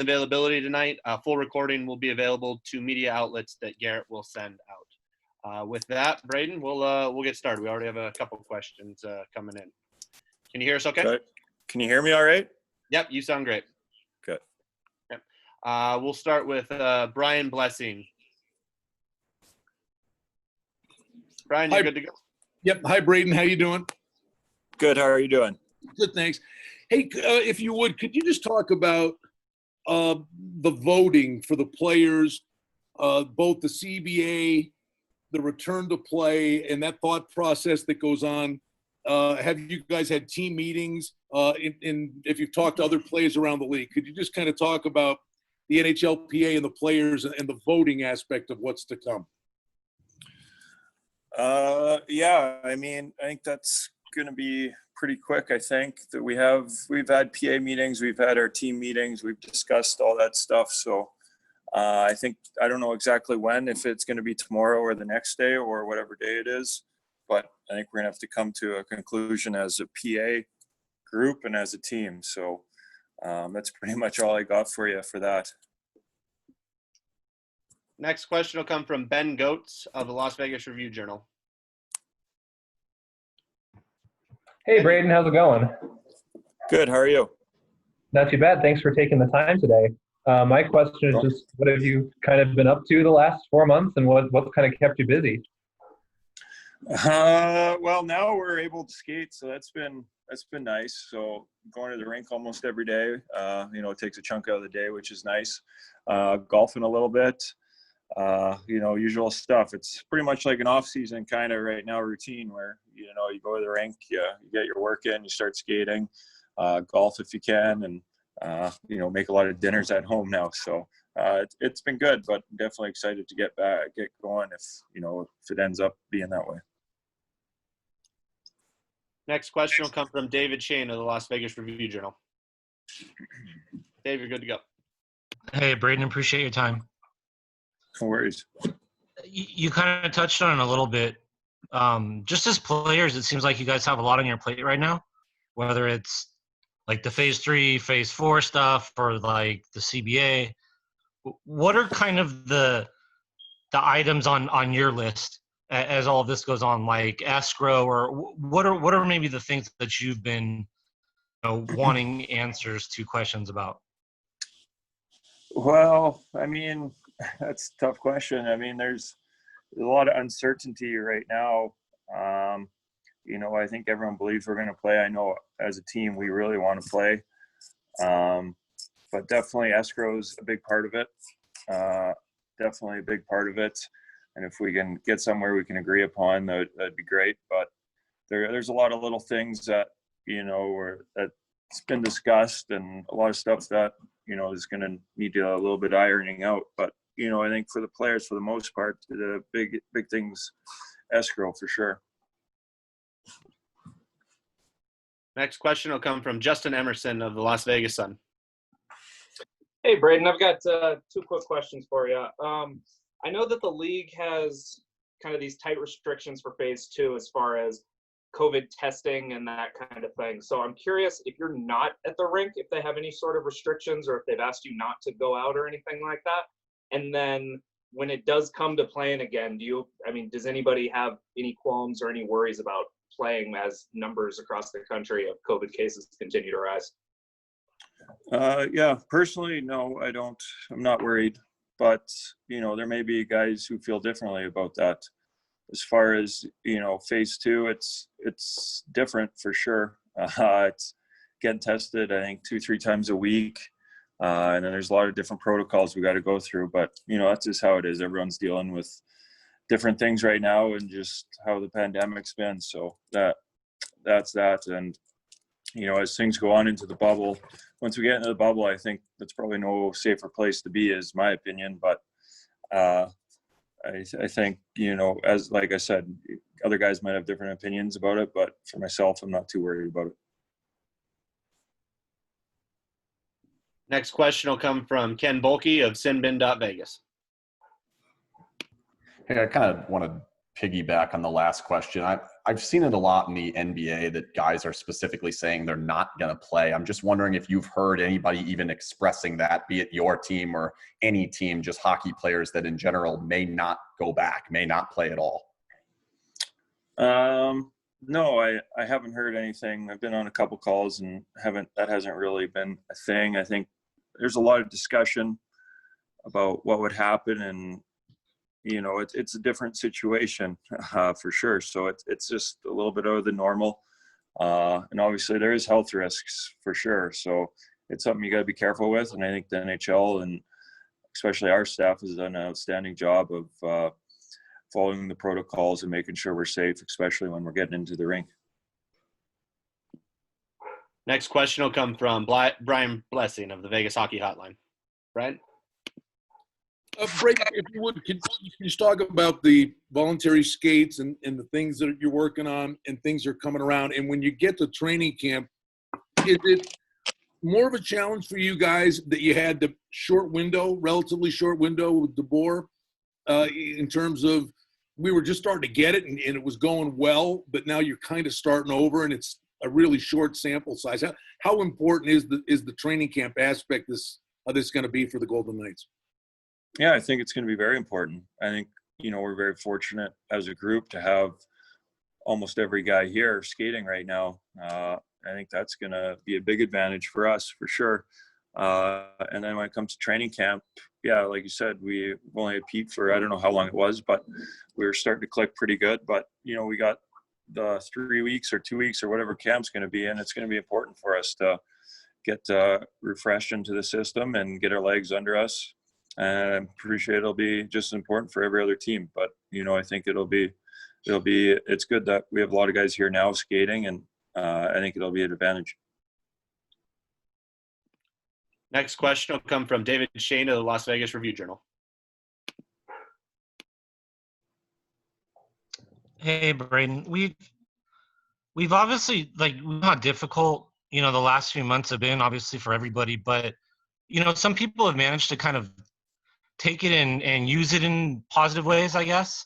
availability tonight. Full recording will be available to media outlets that Garrett will send out. With that, Brayden, we'll get started. We already have a couple of questions coming in. Can you hear us okay? Good. Can you hear me all right? Yep, you sound great. Good. Yep. We'll start with Brian Blessing. Brian, you're good to go? Yep. Hi, Brayden. How you doing? Good. How are you doing? Good, thanks. Hey, if you would, could you just talk about the voting for the players, both the CBA, the return to play, and that thought process that goes on? Have you guys had team meetings? If you've talked to other players around the league, could you just kind of talk about the NHLPA and the players and the voting aspect of what's to come? Yeah, I mean, I think that's going to be pretty quick. I think that we've had PA meetings, we've had our team meetings, we've discussed all that stuff. So I don't know exactly when, if it's going to be tomorrow or the next day or whatever day it is, but I think we're going to have to come to a conclusion as a PA group and as a team. So that's pretty much all I got for you for that. Next question will come from Ben Goetz of the Las Vegas Review-Journal. Hey, Brayden, how's it going? Good. How are you? Not too bad. Thanks for taking the time today. My question is just, what have you kind of been up to the last 4 months, and what's kind of kept you busy? Well, now we're able to skate, so that's been nice. So going to the rink almost every day, it takes a chunk out of the day, which is nice. Golfing a little bit. Usual stuff. It's pretty much like an off-season kind of right now routine where, you go to the rink, you get your work in, you start skating, golf if you can, and, make a lot of dinners at home now. So it's been good, but definitely excited to get going if it ends up being that way. Next question will come from David Shane of the Las Vegas Review-Journal. Dave, you're good to go. Hey, Brayden, appreciate your time. No worries. You kind of touched on it a little bit. Just as players, it seems like you guys have a lot on your plate right now, whether it's like the phase 3, phase 4 stuff, or like the CBA. What are kind of the items on your list as all of this goes on, like escrow, or what are maybe the things that you've been wanting answers to questions about? Well, I mean, that's a tough question. I mean, there's a lot of uncertainty right now. I think everyone believes we're going to play. I know as a team, we really want to play. But definitely escrow is a big part of it. Definitely a big part of it. And if we can get somewhere we can agree upon, that'd be great. But there's a lot of little things that, that's been discussed, and a lot of stuff that, is going to need a little bit ironing out. But, I think for the players, for the most part, the big things, escrow for sure. Next question will come from Justin Emerson of the Las Vegas Sun. Hey, Brayden, I've got 2 quick questions for you. I know that the league has kind of these tight restrictions for phase 2 as far as COVID testing and that kind of thing. So I'm curious if you're not at the rink, if they have any sort of restrictions, or if they've asked you not to go out or anything like that. And then when it does come to playing again, does anybody have any qualms or any worries about playing as numbers across the country of COVID cases continue to rise? Yeah, personally, no, I don't. I'm not worried. But, there may be guys who feel differently about that. As far as, phase 2, it's different for sure. It's getting tested, I think, 2-3 times a week. And then there's a lot of different protocols we got to go through. But, that's just how it is. Everyone's dealing with different things right now and just how the pandemic's been. So that's that. And, as things go on into the bubble, once we get into the bubble, I think that's probably no safer place to be, is my opinion. But I think, as like I said, other guys might have different opinions about it, but for myself, I'm not too worried about it. Next question will come from Ken Bolke of Sinbin.Vegas. Hey, I kind of want to piggyback on the last question. I've seen it a lot in the NBA that guys are specifically saying they're not going to play. I'm just wondering if you've heard anybody even expressing that, be it your team or any team, just hockey players that in general may not go back, may not play at all. No, I haven't heard anything. I've been on a couple calls and that hasn't really been a thing. I think there's a lot of discussion about what would happen, and it's a different situation for sure. So it's just a little bit out of the normal, and obviously there is health risks for sure. So it's something you got to be careful with. And I think the NHL and especially our staff has done an outstanding job of following the protocols and making sure we're safe, especially when we're getting into the rink. Next question will come from Brian Blessing of the Vegas Hockey Hotline. Brian? Brayden, if you would, can you just talk about the voluntary skates and the things that you're working on and things are coming around? And when you get to training camp, is it more of a challenge for you guys that you had the relatively short window with DeBoer in terms of we were just starting to get it and it was going well, but now you're kind of starting over and it's a really short sample size. How important is the training camp aspect of this going to be for the Golden Knights? Yeah, I think it's going to be very important. I think, we're very fortunate as a group to have almost every guy here skating right now. I think that's going to be a big advantage for us for sure. And then when it comes to training camp, yeah, like you said, we've only had Pete for, I don't know how long it was, but we were starting to click pretty good. But, we got the 3 weeks or 2 weeks or whatever camp's going to be, and it's going to be important for us to get refreshed into the system and get our legs under us. And I'm pretty sure it'll be just as important for every other team. But, I think it's good that we have a lot of guys here now skating, and I think it'll be an advantage. Next question will come from David Shane of the Las Vegas Review-Journal. Hey, Brayden. We've obviously, we know how difficult, the last few months have been, obviously, for everybody. But, some people have managed to kind of take it and use it in positive ways, I guess,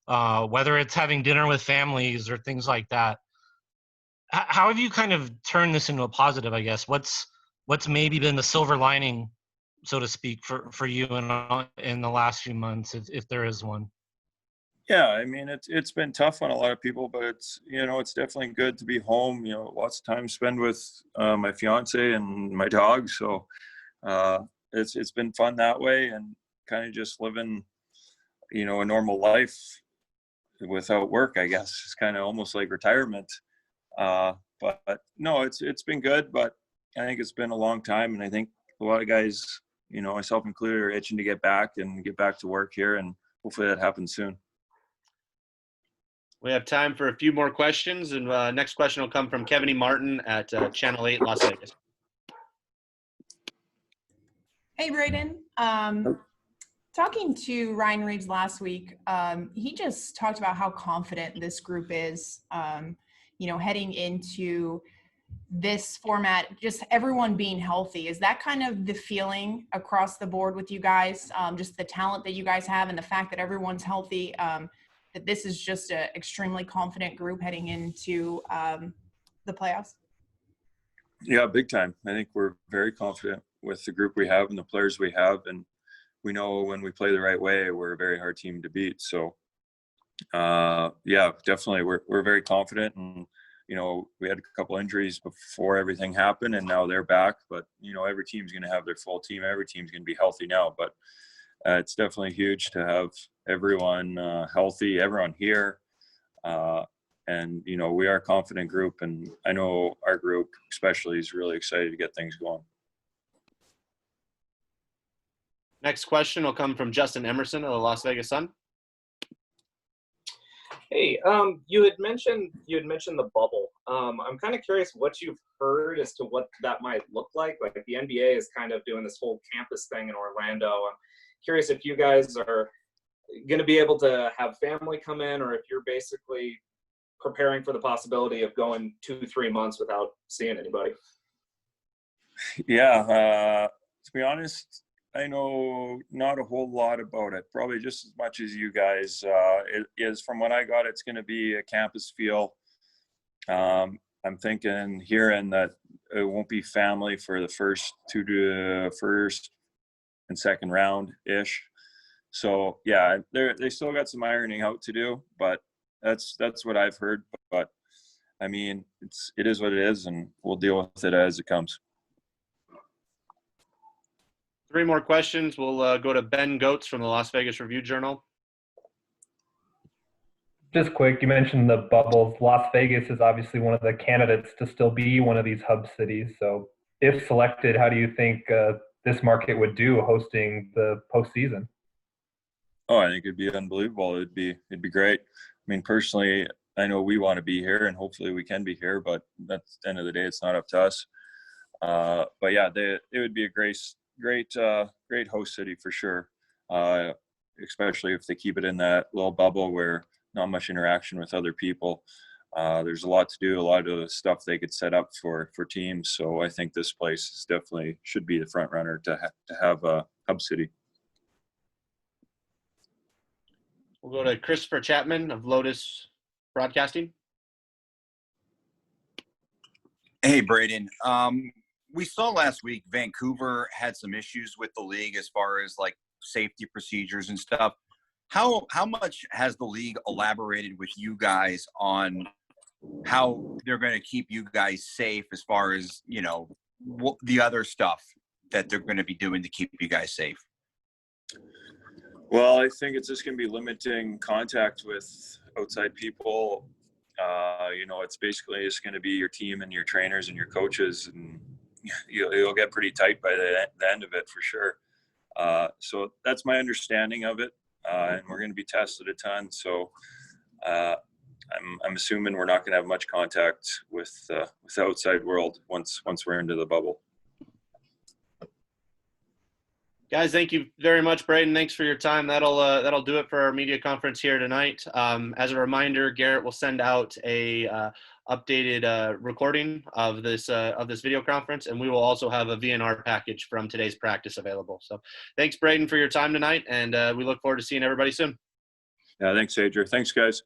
whether it's having dinner with families or things like that. How have you kind of turned this into a positive, I guess? What's maybe been the silver lining, so to speak, for you in the last few months, if there is one? Yeah, I mean, it's been tough on a lot of people, but it's definitely good to be home. Lots of time spent with my fiance and my dog. So it's been fun that way, and kind of just living, a normal life without work, I guess. It's kind of almost like retirement. But no, it's been good, but I think it's been a long time, and I think a lot of guys, myself included, are itching to get back to work here, and hopefully that happens soon. We have time for a few more questions, and next question will come from Kevin E. Martin at Channel 8 Las Vegas. Hey, Brayden. Talking to Ryan Reeves last week, he just talked about how confident this group is, heading into this format, just everyone being healthy. Is that kind of the feeling across the board with you guys, just the talent that you guys have and the fact that everyone's healthy, that this is just an extremely confident group heading into the playoffs? Yeah, big time. I think we're very confident with the group we have and the players we have, and we know when we play the right way, we're a very hard team to beat. So, yeah, definitely, we're very confident. And we had a couple injuries before everything happened, and now they're back. But every team's going to have their full team. Every team's going to be healthy now. But it's definitely huge to have everyone healthy, everyone here. And we are a confident group, and I know our group especially is really excited to get things going. Next question will come from Justin Emerson of the Las Vegas Sun. Hey, you had mentioned the bubble. I'm kind of curious what you've heard as to what that might look like. Like the NBA is kind of doing this whole campus thing in Orlando. I'm curious if you guys are going to be able to have family come in, or if you're basically preparing for the possibility of going 2-3 months without seeing anybody. Yeah, to be honest, I know not a whole lot about it, probably just as much as you guys. It is, from what I got, it's going to be a campus feel. I'm thinking, hearing that it won't be family for the first and second round ish. So yeah, they still got some ironing out to do, but that's what I've heard. But I mean, it is what it is, and we'll deal with it as it comes. 3 more questions. We'll go to Ben Goetz from the Las Vegas Review-Journal. Just quick, you mentioned the bubbles. Las Vegas is obviously one of the candidates to still be one of these hub cities. So if selected, how do you think this market would do hosting the postseason? Oh, I think it'd be unbelievable. It'd be great. I mean, personally, I know we want to be here, and hopefully we can be here. But at the end of the day, it's not up to us. But yeah, it would be a great host city for sure. Especially if they keep it in that little bubble where not much interaction with other people. There's a lot to do, a lot of stuff they could set up for teams. So I think this place is definitely should be the front runner to have a hub city. We'll go to Christopher Chapman of Lotus Broadcasting. Hey, Brayden. We saw last week Vancouver had some issues with the league as far as like safety procedures and stuff. How much has the league elaborated with you guys on how they're going to keep you guys safe as far as, you know, the other stuff that they're going to be doing to keep you guys safe? Well, I think it's just going to be limiting contact with outside people. You know, it's basically just going to be your team and your trainers and your coaches, and you'll get pretty tight by the end of it for sure. So that's my understanding of it, and we're going to be tested a ton. So I'm assuming we're not going to have much contact with the outside world once we're into the bubble. Guys, thank you very much, Brayden. Thanks for your time. That'll do it for our media conference here tonight. As a reminder, Garrett will send out a updated recording of this video conference, and we will also have a VNR package from today's practice available. So, thanks, Brayden, for your time tonight, and we look forward to seeing everybody soon. Yeah, thanks, Adrian. Thanks, guys.